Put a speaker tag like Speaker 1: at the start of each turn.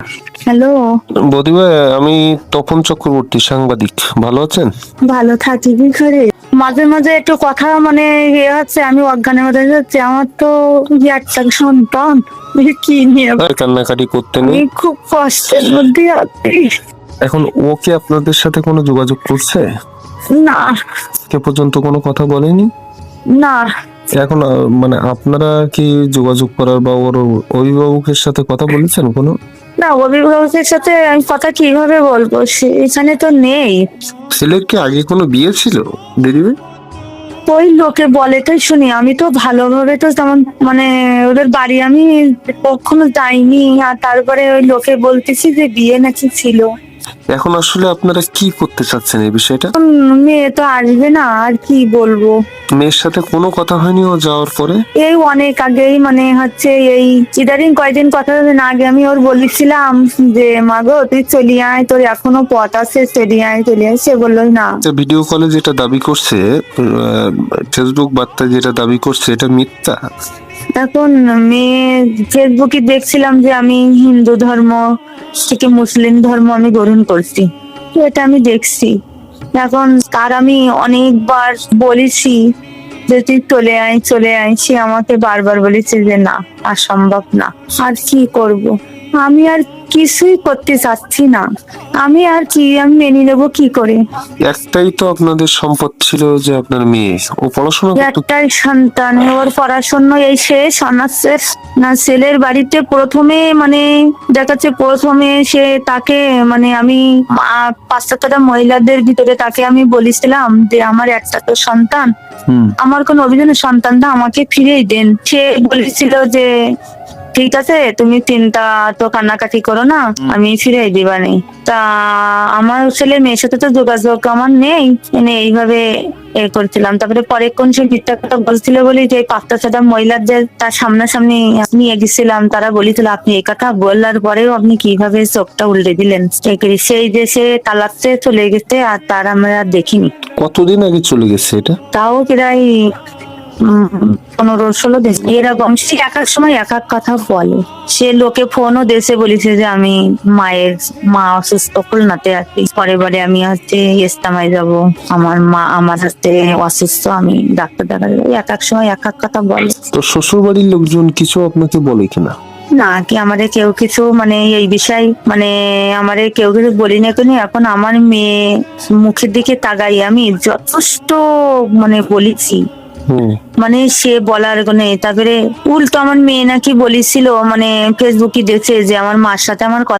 Speaker 1: Hello.
Speaker 2: বৌদি ভাই, আমি তপন চক্রবর্তী, সাংবাদিক। ভালো আছেন?
Speaker 1: ভালো থাকি কি করে? মাঝে মাঝে একটু কথা মানে হচ্ছে, আমি অজ্ঞানের মধ্যে যাচ্ছি। আমার তো একটা সন্তান, কি নিয়ে
Speaker 2: কান্নাকাটি করতে
Speaker 1: আমি
Speaker 2: নেই।
Speaker 1: খুব কষ্টের মধ্যে আছি।
Speaker 2: এখন ও কি আপনাদের সাথে কোনো যোগাযোগ করছে?
Speaker 1: না
Speaker 2: কে পর্যন্ত কোনো কথা বলেনি?
Speaker 1: না
Speaker 2: এখন মানে আপনারা কি যোগাযোগ করার বা ওর অভিভাবকের সাথে কথা বলেছেন কোনো?
Speaker 1: না, অভিভাবকের সাথে আমি কথা কিভাবে বলবো, সে এখানে তো নেই।
Speaker 2: ছেলের কি আগে কোনো বিয়ে ছিল দিদি ভাই?
Speaker 1: ওই লোকে বলে তো শুনি, আমি তো ভালোভাবে তো তেমন মানে ওদের বাড়ি আমি কখনো যাইনি। আর তারপরে ওই লোকে বলতেছি যে বিয়ে নাকি ছিল।
Speaker 2: এখন আসলে আপনারা কি করতে চাচ্ছেন এই বিষয়টা?
Speaker 1: মেয়ে তো আসবে না, আর কি বলবো।
Speaker 2: মেয়ের সাথে কোনো কথা হয়নি ও যাওয়ার পরে?
Speaker 1: এই অনেক আগেই মানে হচ্ছে এই ইদারিং কয়দিন কথা না আগে আমি ওর বলেছিলাম যে মাগো তুই চলি আয়, তোর এখনো পথ আছে, চলি আয় চলি আয়। সে বললো না।
Speaker 2: ভিডিও কলে যেটা দাবি করছে, ফেসবুক বার্তায় যেটা দাবি করছে, এটা মিথ্যা।
Speaker 1: এখন মেয়ে ফেসবুকে দেখছিলাম যে আমি হিন্দু ধর্ম থেকে মুসলিম ধর্ম আমি গ্রহণ করছি, তো এটা আমি দেখছি। এখন তার আমি অনেকবার বলেছি যে তুই চলে আয় চলে আয়, সে আমাকে বারবার বলেছে যে না, আর সম্ভব না। আর কি করব, আমি আর কিছুই করতে চাচ্ছি না। আমি আর কি, আমি মেনে নেবো কি করে?
Speaker 2: একটাই তো আপনাদের সম্পদ ছিল যে আপনার মেয়ে, ও পড়াশোনা করতো।
Speaker 1: একটাই সন্তান, ওর পড়াশোনা এই শেষ অনার্সের। না, ছেলের বাড়িতে প্রথমে মানে দেখাচ্ছে, প্রথমে সে তাকে মানে আমি পাঁচটা মহিলাদের ভিতরে তাকে আমি বলেছিলাম যে আমার একটা তো সন্তান, আমার কোন অভিযোগের সন্তানটা আমাকে ফিরিয়ে দেন। সে বলেছিল যে ঠিক আছে, তুমি চিন্তা তো কান্নাকাটি করো না, আমি ফিরিয়ে দিবানি। তা আমার ছেলে মেয়ের সাথে তো যোগাযোগ আমার নেই, মানে এইভাবে করছিলাম। তারপরে পরে কোন সে মিথ্যা কথা বলছিল বলি যে পাঁচটা মহিলাদের তার সামনাসামনি নিয়ে গেছিলাম, তারা বলেছিল আপনি এই কথা বলার পরেও আপনি কিভাবে চোখটা উল্টে দিলেন। সেই দেশে তালাকতে চলে গেছে, আর তার আমরা দেখিনি।
Speaker 2: কতদিন আগে চলে গেছে এটা?
Speaker 1: তাও প্রায় 15-16 দিন এরকম। সে এক এক সময় এক এক কথা বলে। সে লোকে ফোনও দেশে বলেছে যে আমি মা অসুস্থ, খুলনাতে আছি, পরের বারে আমি হচ্ছে ইস্তামায় যাব, আমার মা আমার হাতে অসুস্থ, আমি ডাক্তার দেখা যাবো। এক এক সময় এক এক কথা বলে।
Speaker 2: তো শ্বশুর বাড়ির লোকজন কিছু আপনাকে বলে কিনা?
Speaker 1: না, কি আমাদের কেউ কিছু মানে এই বিষয় মানে আমাদের কেউ কিছু বলি না কেন। এখন আমার মেয়ে মুখের দিকে তাকাই আমি যথেষ্ট মানে বলেছি, মানে সে বলার নেই। তারপরে উল্টো আমার মেয়ে নাকি বলেছিল, মানে ফেসবুকে দেখছে যে আমার মার সাথে আমার কথা